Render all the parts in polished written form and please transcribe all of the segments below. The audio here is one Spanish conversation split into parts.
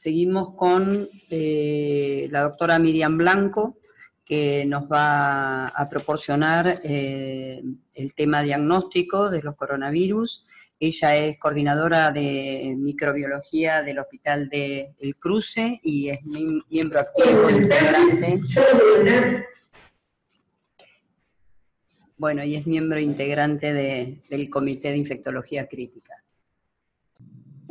Seguimos con la doctora Miriam Blanco, que nos va a proporcionar el tema diagnóstico de los coronavirus. Ella es coordinadora de microbiología del Hospital de El Cruce y es miembro activo, integrante. Bueno, y es miembro integrante del Comité de Infectología Crítica.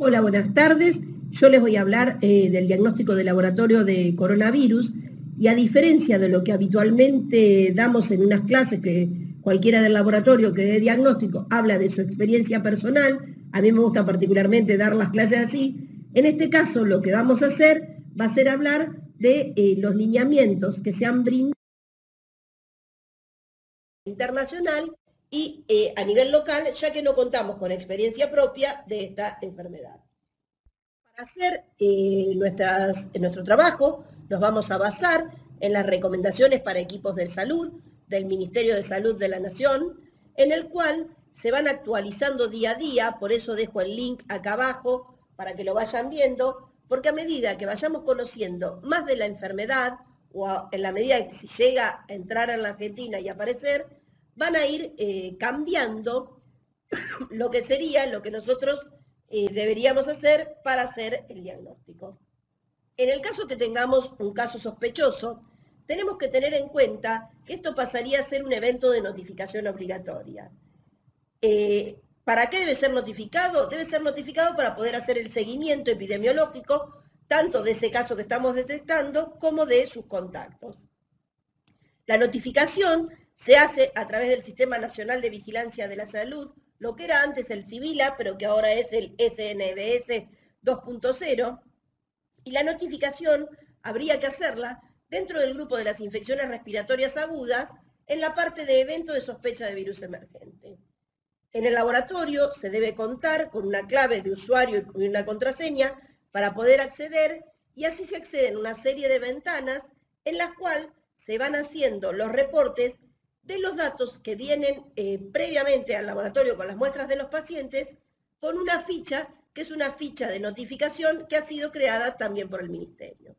Hola, buenas tardes. Yo les voy a hablar del diagnóstico de laboratorio de coronavirus y a diferencia de lo que habitualmente damos en unas clases que cualquiera del laboratorio que dé diagnóstico habla de su experiencia personal, a mí me gusta particularmente dar las clases así, en este caso lo que vamos a hacer va a ser hablar de los lineamientos que se han brindado internacional y a nivel local, ya que no contamos con experiencia propia de esta enfermedad. Para hacer nuestro trabajo, nos vamos a basar en las recomendaciones para equipos de salud del Ministerio de Salud de la Nación, en el cual se van actualizando día a día, por eso dejo el link acá abajo para que lo vayan viendo, porque a medida que vayamos conociendo más de la enfermedad, o en la medida que si llega a entrar en la Argentina y aparecer, van a ir cambiando lo que sería lo que nosotros deberíamos hacer para hacer el diagnóstico. En el caso que tengamos un caso sospechoso, tenemos que tener en cuenta que esto pasaría a ser un evento de notificación obligatoria. ¿Para qué debe ser notificado? Debe ser notificado para poder hacer el seguimiento epidemiológico, tanto de ese caso que estamos detectando como de sus contactos. La notificación se hace a través del Sistema Nacional de Vigilancia de la Salud, lo que era antes el CIVILA, pero que ahora es el SNVS 2.0, y la notificación habría que hacerla dentro del grupo de las infecciones respiratorias agudas en la parte de evento de sospecha de virus emergente. En el laboratorio se debe contar con una clave de usuario y una contraseña para poder acceder, y así se acceden a una serie de ventanas en las cuales se van haciendo los reportes de los datos que vienen previamente al laboratorio con las muestras de los pacientes, con una ficha que es una ficha de notificación que ha sido creada también por el Ministerio.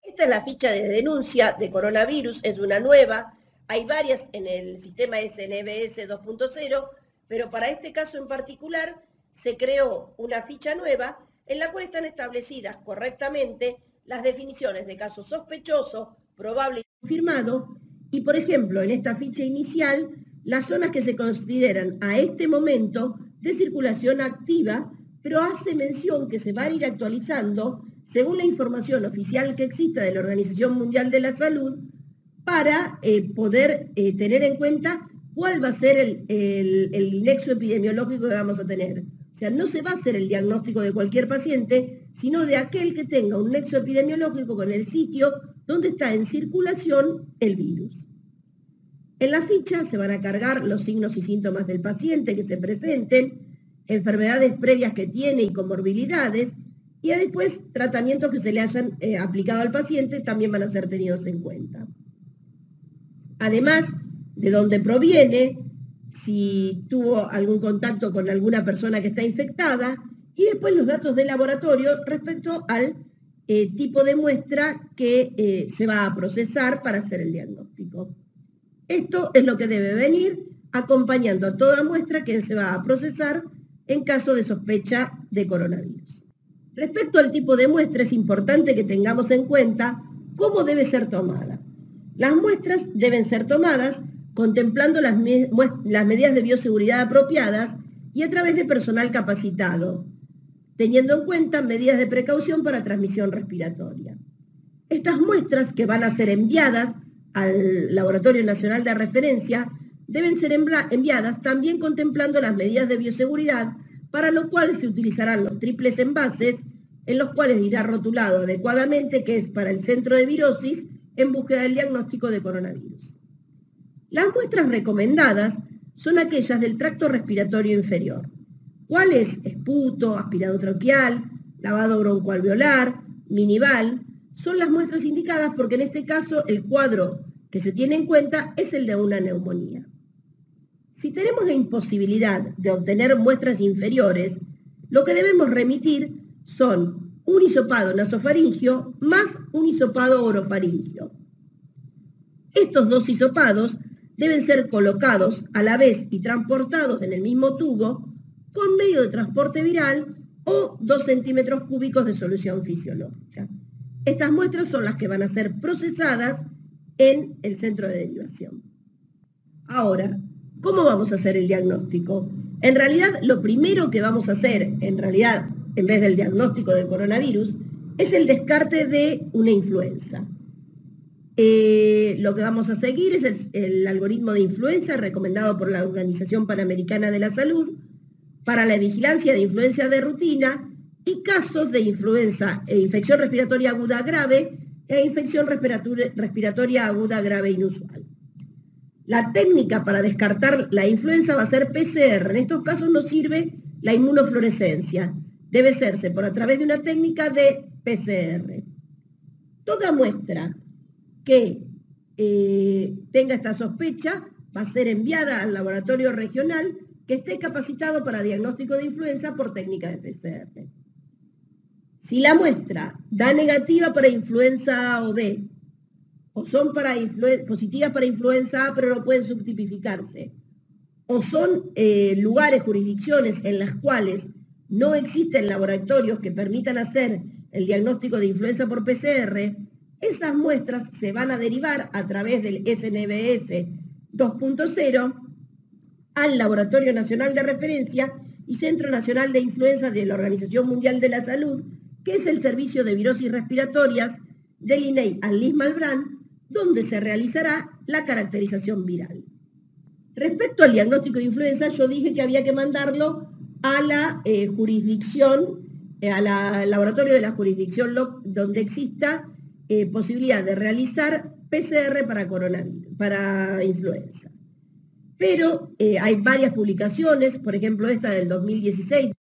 Esta es la ficha de denuncia de coronavirus, es una nueva, hay varias en el sistema SNVS 2.0, pero para este caso en particular se creó una ficha nueva en la cual están establecidas correctamente las definiciones de caso sospechoso, probable y confirmado, y por ejemplo en esta ficha inicial, las zonas que se consideran a este momento de circulación activa, pero hace mención que se van a ir actualizando según la información oficial que exista de la Organización Mundial de la Salud para poder tener en cuenta cuál va a ser el nexo epidemiológico que vamos a tener. O sea, no se va a hacer el diagnóstico de cualquier paciente, sino de aquel que tenga un nexo epidemiológico con el sitio donde está en circulación el virus. En la ficha se van a cargar los signos y síntomas del paciente que se presenten, enfermedades previas que tiene y comorbilidades, y después tratamientos que se le hayan aplicado al paciente también van a ser tenidos en cuenta. Además, de dónde proviene, si tuvo algún contacto con alguna persona que está infectada, y después los datos de laboratorio respecto al tipo de muestra que se va a procesar para hacer el diagnóstico. Esto es lo que debe venir acompañando a toda muestra que se va a procesar en caso de sospecha de coronavirus. Respecto al tipo de muestra, es importante que tengamos en cuenta cómo debe ser tomada. Las muestras deben ser tomadas contemplando las medidas de bioseguridad apropiadas y a través de personal capacitado, teniendo en cuenta medidas de precaución para transmisión respiratoria. Estas muestras que van a ser enviadas al Laboratorio Nacional de Referencia deben ser enviadas también contemplando las medidas de bioseguridad, para lo cual se utilizarán los triples envases, en los cuales irá rotulado adecuadamente que es para el centro de virosis en búsqueda del diagnóstico de coronavirus. Las muestras recomendadas son aquellas del tracto respiratorio inferior. ¿Cuál es? Esputo, aspirado traqueal, lavado broncoalveolar, minival. Son las muestras indicadas porque en este caso el cuadro que se tiene en cuenta es el de una neumonía. Si tenemos la imposibilidad de obtener muestras inferiores, lo que debemos remitir son un hisopado nasofaringio más un hisopado orofaringio. Estos dos hisopados deben ser colocados a la vez y transportados en el mismo tubo con medio de transporte viral o 2 centímetros cúbicos de solución fisiológica. Estas muestras son las que van a ser procesadas en el centro de derivación. Ahora, ¿cómo vamos a hacer el diagnóstico? En realidad, lo primero que vamos a hacer, en vez del diagnóstico del coronavirus, es el descarte de una influenza. Lo que vamos a seguir es el algoritmo de influenza recomendado por la Organización Panamericana de la Salud para la vigilancia de influenza de rutina y casos de influenza e infección respiratoria aguda grave e infección respiratoria aguda grave inusual. La técnica para descartar la influenza va a ser PCR. En estos casos no sirve la inmunofluorescencia. Debe hacerse a través de una técnica de PCR. Toda muestra que tenga esta sospecha va a ser enviada al laboratorio regional que esté capacitado para diagnóstico de influenza por técnica de PCR. Si la muestra da negativa para influenza A o B, o son positivas para influenza A pero no pueden subtipificarse, o son lugares, jurisdicciones en las cuales no existen laboratorios que permitan hacer el diagnóstico de influenza por PCR, esas muestras se van a derivar a través del SNBS 2.0 al Laboratorio Nacional de Referencia y Centro Nacional de Influenza de la Organización Mundial de la Salud, que es el Servicio de Virosis Respiratorias del INEI Allis-Malbrán, donde se realizará la caracterización viral. Respecto al diagnóstico de influenza, yo dije que había que mandarlo a la jurisdicción, al laboratorio de la jurisdicción donde exista posibilidad de realizar PCR para coronavirus, para influenza. Pero hay varias publicaciones, por ejemplo esta del 2016,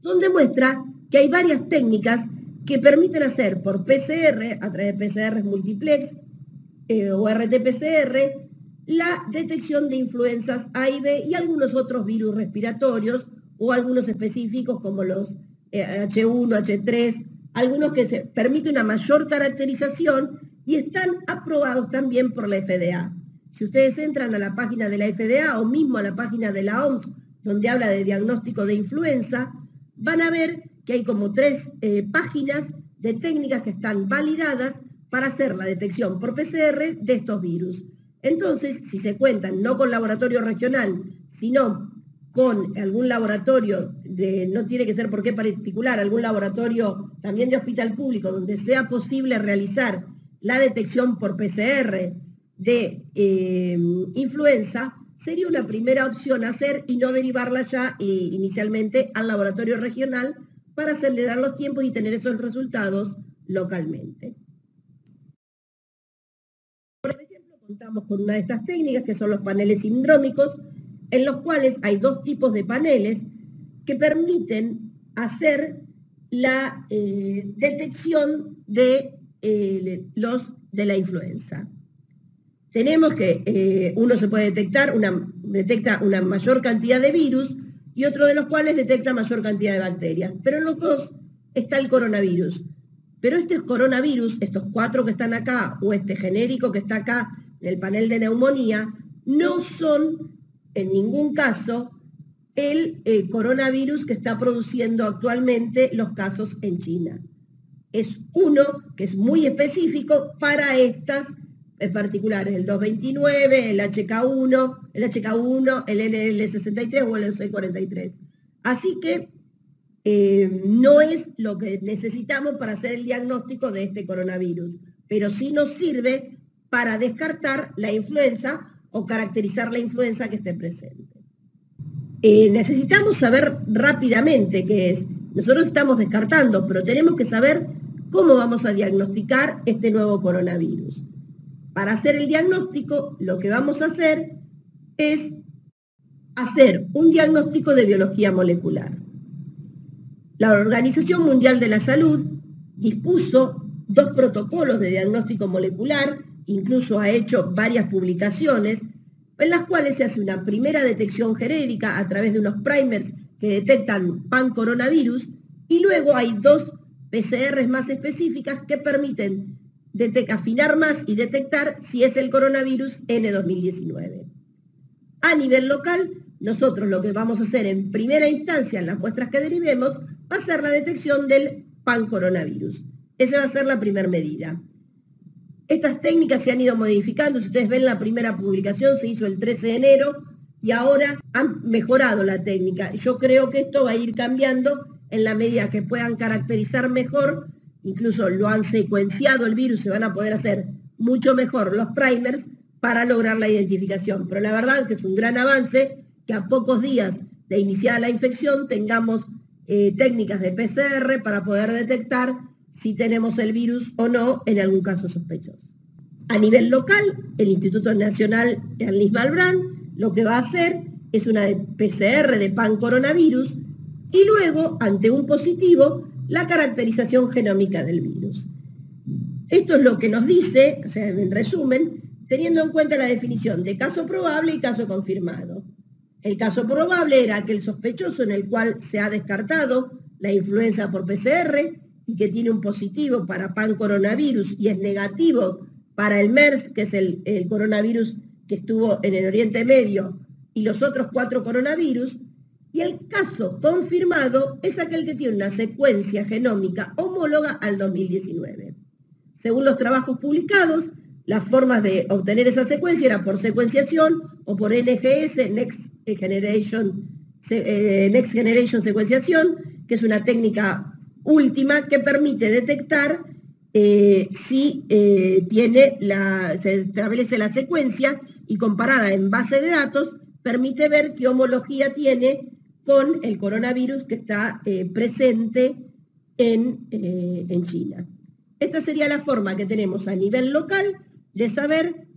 donde muestra que hay varias técnicas que permiten hacer por PCR, a través de PCR multiplex o RT-PCR, la detección de influenzas A y B y algunos otros virus respiratorios o algunos específicos como los H1, H3, algunos que se permite una mayor caracterización y están aprobados también por la FDA. Si ustedes entran a la página de la FDA o mismo a la página de la OMS, donde habla de diagnóstico de influenza, van a ver que hay como 3 páginas de técnicas que están validadas para hacer la detección por PCR de estos virus. Entonces, si se cuentan no con laboratorio regional, sino con algún laboratorio, no tiene que ser por qué particular, algún laboratorio también de hospital público, donde sea posible realizar la detección por PCR de influenza, sería una primera opción a hacer y no derivarla ya inicialmente al laboratorio regional para acelerar los tiempos y tener esos resultados localmente. Por ejemplo, contamos con una de estas técnicas que son los paneles sindrómicos, en los cuales hay 2 tipos de paneles que permiten hacer la detección de la influenza. Tenemos que uno se puede detecta una mayor cantidad de virus y otro de los cuales detecta mayor cantidad de bacterias. Pero en los 2 está el coronavirus. Pero este coronavirus, estos 4 que están acá, o este genérico que está acá en el panel de neumonía, no son en ningún caso el coronavirus que está produciendo actualmente los casos en China. Es uno que es muy específico para estas particulares, el 229, el HK1, el LL63 o el C43. Así que no es lo que necesitamos para hacer el diagnóstico de este coronavirus, pero sí nos sirve para descartar la influenza o caracterizar la influenza que esté presente. Necesitamos saber rápidamente qué es. Nosotros estamos descartando, pero tenemos que saber cómo vamos a diagnosticar este nuevo coronavirus. Para hacer el diagnóstico, lo que vamos a hacer es hacer un diagnóstico de biología molecular. La Organización Mundial de la Salud dispuso 2 protocolos de diagnóstico molecular, incluso ha hecho varias publicaciones, en las cuales se hace una primera detección genérica a través de unos primers que detectan pancoronavirus Y luego hay 2 PCRs más específicas que permiten afinar más y detectar si es el coronavirus N2019. A nivel local, nosotros lo que vamos a hacer en primera instancia en las muestras que derivemos va a ser la detección del pancoronavirus. Esa va a ser la primera medida. Estas técnicas se han ido modificando. Si ustedes ven la primera publicación, se hizo el 13 de enero y ahora han mejorado la técnica. Yo creo que esto va a ir cambiando en la medida que puedan caracterizar mejor, incluso lo han secuenciado el virus, se van a poder hacer mucho mejor los primers para lograr la identificación. Pero la verdad es que es un gran avance que a pocos días de iniciar la infección tengamos técnicas de PCR para poder detectar si tenemos el virus o no en algún caso sospechoso. A nivel local, el Instituto Nacional Ernest Malbrán lo que va a hacer es una PCR de pancoronavirus y luego, ante un positivo, la caracterización genómica del virus. Esto es lo que nos dice, o sea, en resumen, teniendo en cuenta la definición de caso probable y caso confirmado. El caso probable era aquel sospechoso en el cual se ha descartado la influenza por PCR y que tiene un positivo para pancoronavirus y es negativo para el MERS, que es el coronavirus que estuvo en el Oriente Medio, y los otros 4 coronavirus. Y el caso confirmado es aquel que tiene una secuencia genómica homóloga al 2019. Según los trabajos publicados, las formas de obtener esa secuencia era por secuenciación o por NGS, Next Generation Secuenciación, que es una técnica última que permite detectar si se establece la secuencia y comparada en base de datos, permite ver qué homología tiene con el coronavirus que está presente en China. Esta sería la forma que tenemos a nivel local de saber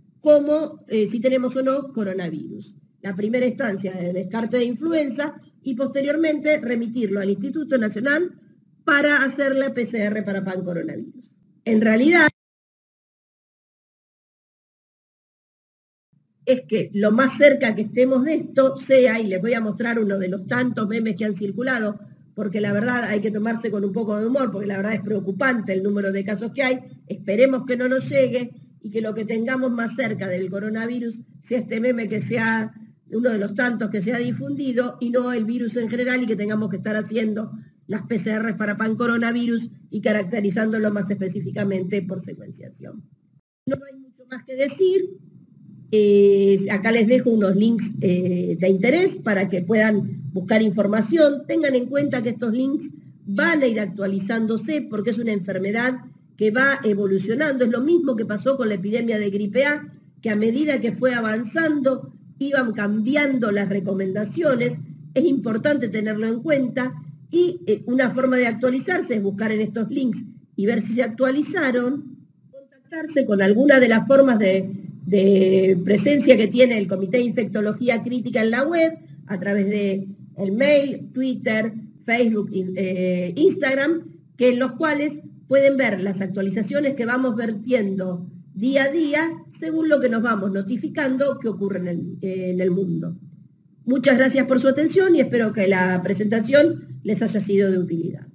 si tenemos o no coronavirus. La primera instancia de descarte de influenza y posteriormente remitirlo al Instituto Nacional para hacer la PCR para pancoronavirus. En realidad, es que lo más cerca que estemos de esto sea, y les voy a mostrar uno de los tantos memes que han circulado, porque la verdad hay que tomarse con un poco de humor, porque la verdad es preocupante el número de casos que hay. Esperemos que no nos llegue y que lo que tengamos más cerca del coronavirus sea este meme que sea uno de los tantos que se ha difundido y no el virus en general, y que tengamos que estar haciendo las PCR para pancoronavirus y caracterizándolo más específicamente por secuenciación. No hay mucho más que decir. Acá les dejo unos links de interés para que puedan buscar información. Tengan en cuenta que estos links van a ir actualizándose porque es una enfermedad que va evolucionando. Es lo mismo que pasó con la epidemia de gripe A, que a medida que fue avanzando iban cambiando las recomendaciones. Es importante tenerlo en cuenta y una forma de actualizarse es buscar en estos links y ver si se actualizaron, contactarse con alguna de las formas de presencia que tiene el Comité de Infectología Crítica en la web, a través de el mail, Twitter, Facebook, Instagram, que en los cuales pueden ver las actualizaciones que vamos vertiendo día a día, según lo que nos vamos notificando que ocurre en el mundo. Muchas gracias por su atención y espero que la presentación les haya sido de utilidad.